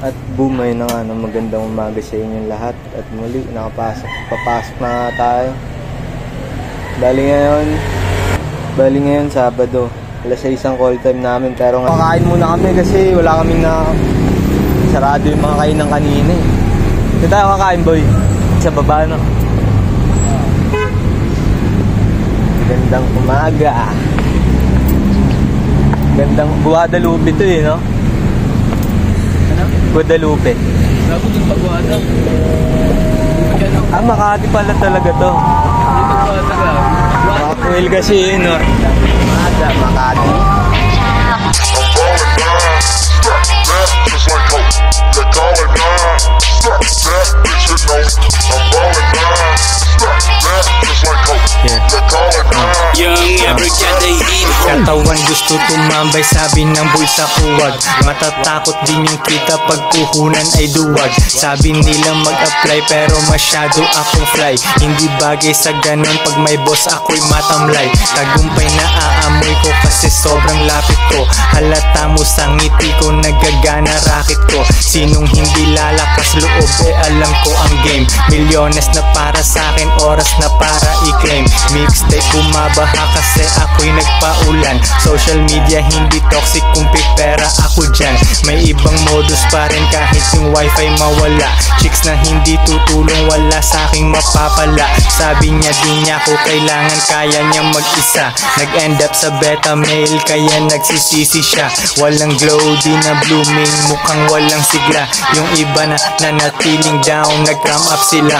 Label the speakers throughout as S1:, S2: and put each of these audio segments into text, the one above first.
S1: At boom, ay na nga, magandang umaga sa inyong lahat. At muli, papasok na nga tayo. Bali ngayon, Sabado. Alas 6 ang call time namin. Pero kakain muna kami kasi wala kaming sarado yung mga kainan kanina eh. Hindi tayo kakain, boy. Sa baba, no? Gandang umaga. Gandang Guadalupe to eh, no? Guadalupe.
S2: Sabi yung Paguada.
S1: Makati pala talaga to.
S2: Dito pa talaga.
S1: Makuil kasi yun, no? Makati.
S3: Katawan gusto tumambay, sabi ng bulsa huwag. Matatakot din yung kita pag puhunan ay duwag. Sabi nila mag-apply pero masyado akong fly. Hindi bagay sa ganon pag may boss ako'y matamlay. Tagumpay na aamoy ko kasi sobrang lapit ko. Halata mo sa ngiti ko, nagagana racket ko. Sinong hindi lalakas loob alam ko ang game. Milyones na para sa akin, oras na para i-claim. Mixtape bumabaha kasi ako'y nagpaulan. Social media hindi toxic kung pipera ako dyan. May ibang modus pa rin kahit yung wifi mawala. Chicks na hindi tutulong, wala sa aking mapapala. Sabi niya di niya ako kailangan, kaya niya mag-isa. Nag-end up sa beta male kaya nagsisisi siya. Walang glow, di na blooming, mukhang walang sigla. Yung iba na nanatiling down, nag-come up sila.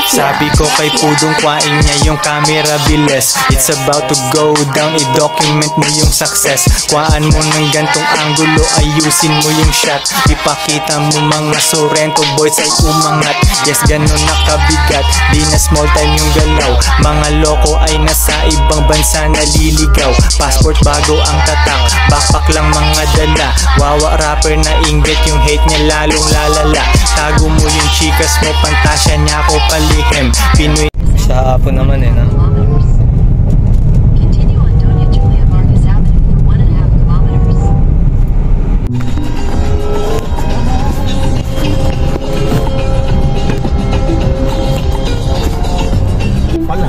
S3: Sabi ko kay Pudong kwain niya yung camera bilis. It's about to go down, i-document mo yung success. Kuhaan mo ng gantong angulo, ayusin mo yung shot. Ipakita mo mga Sorrento boys ay umangat. Yes, ganun nakabigat, di na small time yung galaw. Mga loko ay nasa ibang bansa naliligaw. Passport bago ang tatak, backpack lang mga dala. Wawa rapper na inggit, yung hate niya lalong lalala. Tago mo yung chikas mo, pantasya niya ako palihim. Pinoy
S1: Sa hapon naman eh, no?
S4: Wala,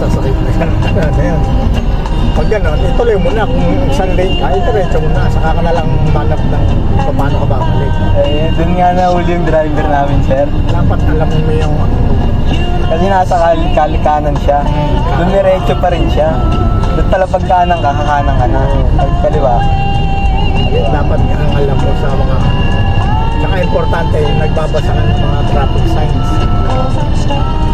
S4: sasakit na yan. Pag gano'n, ituloy mo na kung isang lane ka, ituloy mo na, saka ka na lang manap ng paano ka babalik.
S1: Dun nga nahuli yung driver namin, sir.
S4: Dapat alam mo yung
S1: Kasi nasa kalikanan siya. Dumiretso pa rin siya. Doon pala pagkanan ka, kakanan ka na. Pagkaliwa.
S4: dapat ang alam mo sa mga saka importante, nagbabasa ka ng mga traffic signs.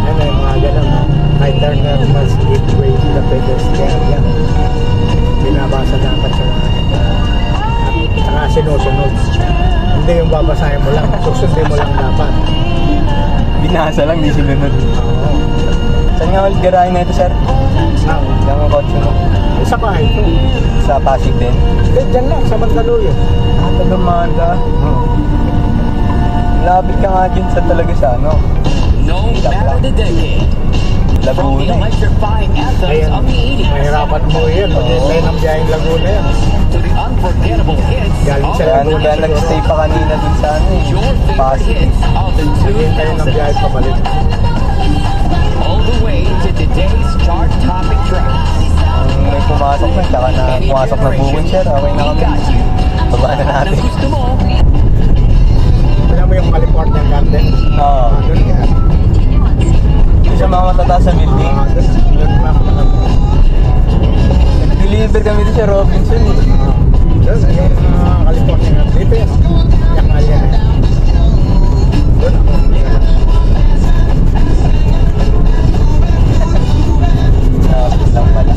S4: Yan ay mga ganun. Either must give way to the pedestrian. Yan. Binabasa dapat sa mga at saka sinusunod. Hindi yung babasahin mo lang, susundin mo lang dapat.
S1: Binasa lang, di sinunod.
S4: Oo.
S1: Saan nga ulit garahin na ito, sir?
S4: Saan?
S1: Saan ang kotse mo?
S4: Isa pa ito.
S1: Sa Pasig din?
S4: Diyan lang, sa Mandaluyong.
S1: Tagamanda. Lapit ka nga dyan sa talaga sa ano?
S5: No matter the decade. From the electrifying anthems of the 80s.
S4: Mahirapan mo yun. Pag-intay ng biyaheng Laguna yan.
S5: To the unforgettable hits
S4: Galing sa
S5: of
S1: Kaya
S4: Laguna.
S1: kaya nag-stay pa kanina dun sa ano eh.
S5: your favorite
S1: Pasig.
S5: hits of the
S4: Pag-intay ng biyaheng
S5: 2000s.
S4: pabalik.
S5: All the way to today's chart-topping tracks.
S1: May pumasok na, tsaka na pumasok na bukod, sir. Okay na
S5: We
S1: kami.
S5: got you.
S1: Baba na natin.
S5: Anong gusto mo?
S4: Alam mo yung California Garden?
S1: Oo.
S4: Doon yan.
S1: Yung sa mga matataas sa building.
S4: Doon na ako nakapos.
S1: Nag-deliver kami dito sa Robinson eh.
S4: Doon, yung California Garden. Dito yan. Yan nga yan. Doon ako.
S1: Lapit lang pala.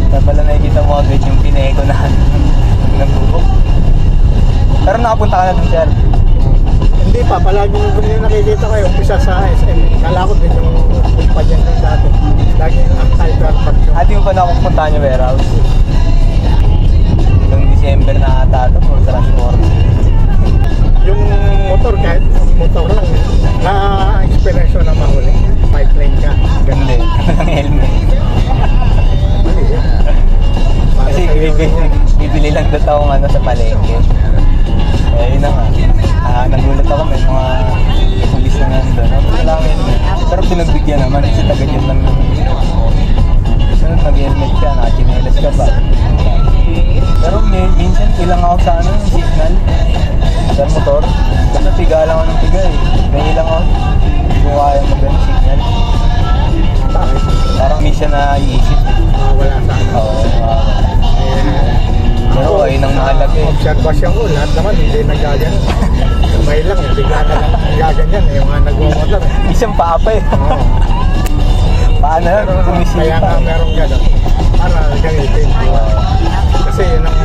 S1: Kaya pala nakikita mo agad yung pineko na ng buko. Pero nakapunta ka na dun, sir?
S4: Hindi pa, palagi yung nakikita kayo, umpisa sa SM. Kala ko din yung kumpanya din dati. Lagi yung anti-car park.
S1: At yung pa nakapunta niyo warehouse? Noong December na ata ito for transport.
S4: Yung motor, kahit motor lang, na-experience na mahuli. Bike lane ka.
S1: Ganda eh. Walang helmet.
S4: Mali yan.
S1: Kasi bibili lang doon ako ano, sa palengke. Eh, yun na nga. Nagulat ako, may mga pulis na nandun. Wala akong helmet. Pero pinagbigyan naman kasi taga-dyan lang naman. Sunod, mag-helmet ka, nakachinelas ka pa. Pero minsan ilang ako sa ano, yung signal sa motor. Kasi tiga lang ako ng tiga eh. May ilang ako. Hindi ko kaya mag-ano signal.
S4: Bakit?
S1: Parang minsan na-iisip.
S4: Wala sa ano.
S1: Oo. Pero ayun ang mahalaga eh.
S4: Observasyon ko, lahat naman hindi nagaganyan. May lang, bigla na lang nagaganyan. Yung mga nagwamotor.
S1: Isang papa eh.
S4: Oo.
S1: Paano na?
S4: Kaya nga meron gano'n. Para gamitin. Kasi yun ang,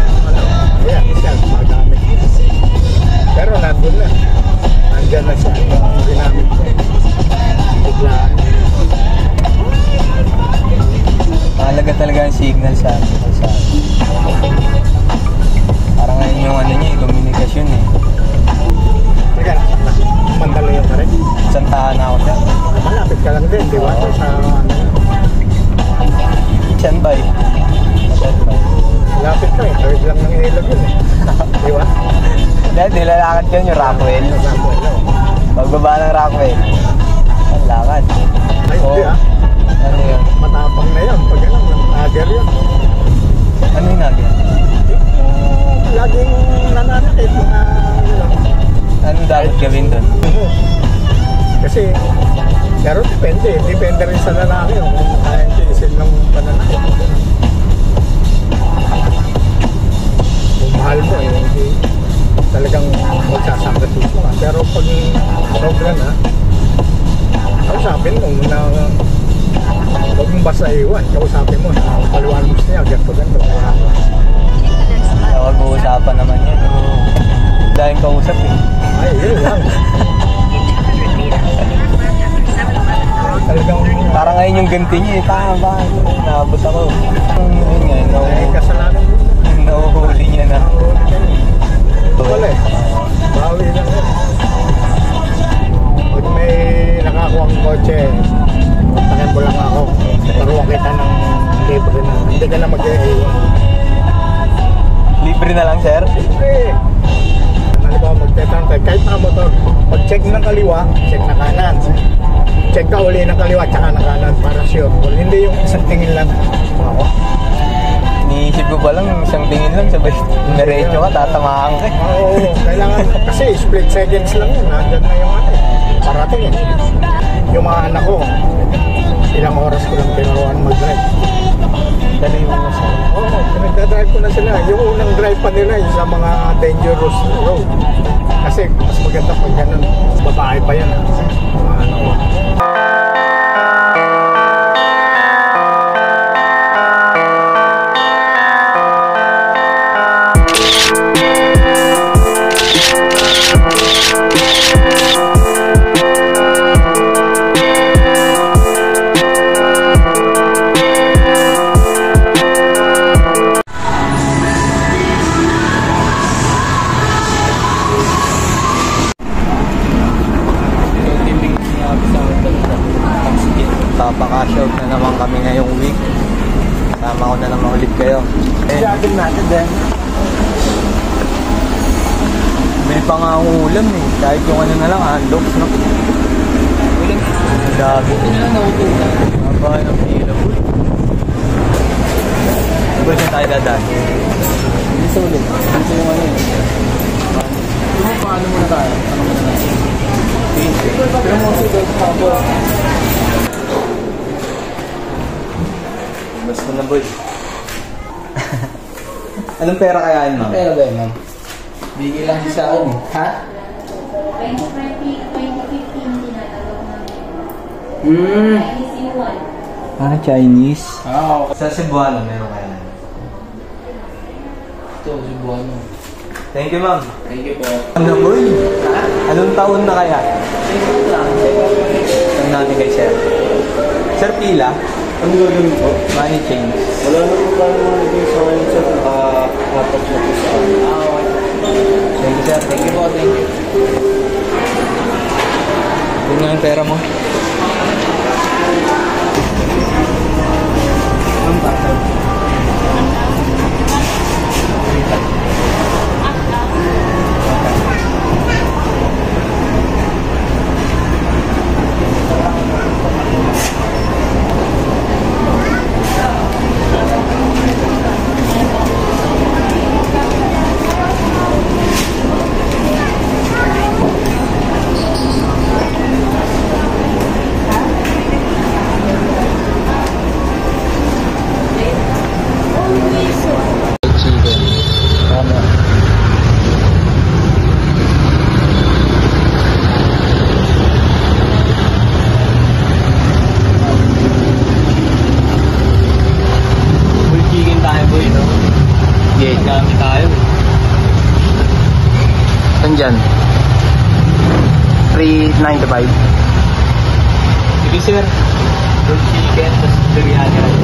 S4: ayan, siya, magamit. Pero nandun na. Nandyan na siya. Yung ginamit ko. Biglaan.
S1: Mahalaga talaga ang signal sa parang ngayon yung ano niya, komunikasyon eh.
S4: Teka, Mandaluyong ka rin.
S1: Santahan na ako dyan.
S4: Malapit ka lang din, di ba? Sa ano.
S1: Shanbay.
S4: Lapit ka eh. Third lang ng ilog yun eh. Di ba?
S1: Dahil nilalakad yan yung Rockwell. Pagbaba ng Rockwell. Ang lakad.
S4: Ay, hindi ah.
S1: Ano yun?
S4: Matapang na yun. Pag alam, nager yun.
S1: Ano yung nagin?
S4: Laging nananakit mga
S1: Ano dapat gawin doon?
S4: Kasi, pero depende. Depende rin sa lalaki kung kayang tiisin ng pananakit. Kung mahal mo eh, hindi talagang magsasakripisyo ka. Pero pag sobra na, kausapin mo na huwag mong basta iwan. Kausapin mo na paluan mo siya, ganto-ganto.
S1: Mag-uusapan naman yan. Dahil kausap eh.
S4: Ay, yun lang. Talagang
S1: Parang ngayon yung ganti niya eh. Tama. Naabot ako. Yun nga.
S4: ay kasalanan mo.
S1: Nahuhuli niya na.
S4: Wala eh. Bawi lang yan. Pag may nakakuha ng kotse, magtakin mo lang ako. Paruwa kita ng libre na. Hindi ka na mag-iiwan.
S1: Libre na lang, sir?
S4: Libre. Halimbawa magtetang tayo. Kahit nakamotor, pag-check ng kaliwa, check na kanan. Check ka uli ng kaliwa, tsaka na kanan para sure. Hindi yung isang tingin lang. Ako.
S1: Iniisip ko pa lang, isang tingin lang, sabay diretso ka, tatamaan ka.
S4: Oo, kailangan kasi split seconds lang yun. Nandyan na yung ano eh. Parating eh. Yung mga anak ko, ilang oras ko lang tinuruan mag-drive.
S1: Dali mo na sa...
S4: Oo, pinagdadrive ko na sila. Yung unang drive pa nila yung sa mga dangerous road. Kasi mas maganda pag ganun. Babae pa yan. Mga anak ko.
S1: Papaka-shout na naman kami ngayong week. Sama ko na naman ulit kayo.
S4: Siyagin natin din.
S1: May pa nga akong ulam eh. Kahit yung ano na lang, handdogs, no? Dami.
S2: Ito na lang nautunan.
S1: Mabaka ng pila po. Iba siya tayo dadaan.
S2: Hindi sa ulit. Dito yung ano yun. Paano muna tayo? Ano muna tayo? Pero mo sa ito
S1: Basta na boy. Anong pera kaya yun, ma'am?
S2: Pero ba yun, ma'am? Bigay lang siya sa akin eh. Ha?
S6: 2015 tinatawag namin. Chinese yuan.
S1: Chinese.
S2: Oo.
S1: Sa Cebuano, meron kaya.
S2: Ito, si Buano.
S1: Thank you, ma'am.
S2: Thank you po.
S1: Ano boy? Anong taon na kaya? Tanong natin kay sir. Sir, pila?
S2: Ano gagawin po?
S1: Money change.
S2: Wala na po tayo mga naging sa ngayon sir. Nakatapos na po sa akin.
S1: Thank you, sir.
S2: Thank you po, thank you.
S1: Yun nga yung pera mo.
S2: Dyan. 395.
S1: Sige, sir. Roll chicken, tapos biryani rice.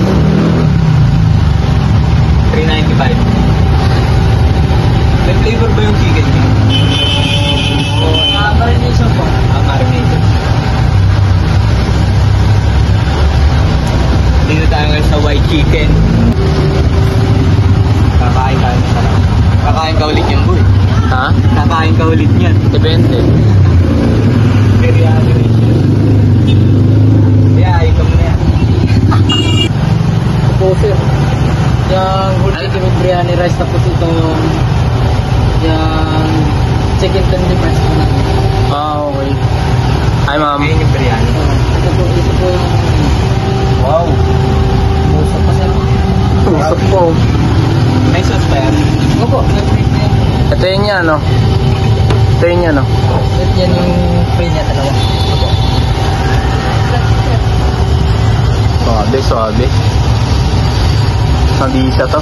S1: 395. May flavor ba yung chicken niyo?
S2: Marination po.
S1: Marination. Dito tayo ngayon sa white chicken. Kakain tayo ng sarap. Kakain ka ulit yung boy.
S2: Ha?
S1: Kakain ka ulit yan.
S2: Depende.
S1: Biryani rice. Yeah, ikaw mo na yan.
S2: Po sir. Yung whole chicken with biryani rice tapos itong yung chicken tender fries po na. Okay. Hi ma'am.
S1: Ngayon yung biryani.
S2: Ito po yung
S1: Wow.
S2: pusap pa sir.
S1: Pusap po. May sauce pa yan?
S2: Opo.
S4: Ito yun niya, no? Ito yun niya, no?
S2: Yan yung free niya talaga. Opo.
S4: Suabe, suabe. Mabisa to.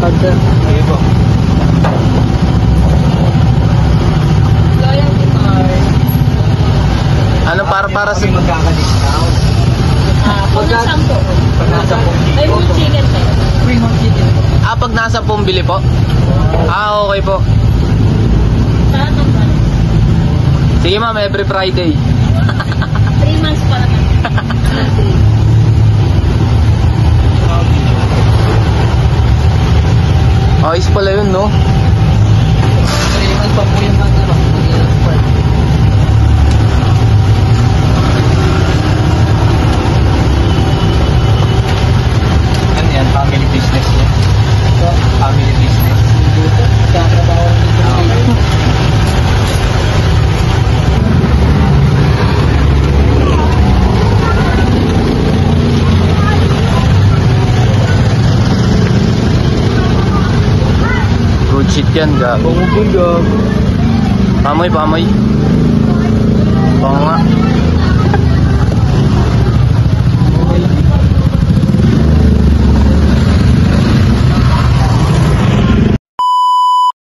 S1: Sige po.
S4: Ano para sa...
S1: Magkaka-discount.
S6: Kung na 10.
S1: Pag nasa
S6: May whole chicken tayo.
S2: Free hot chicken.
S4: pag nasa pumbili po? Okay po.
S6: Saan ang ba?
S4: Sige ma'am, every Friday.
S6: 3 months pa naman.
S4: Ayos pala yun, no?
S2: 3 months pa po yung
S1: Ano yan? Family business niya? Family business.
S4: Good shit yan, gago.
S1: Bumubulog.
S4: Pamoy, pamoy. Oo nga.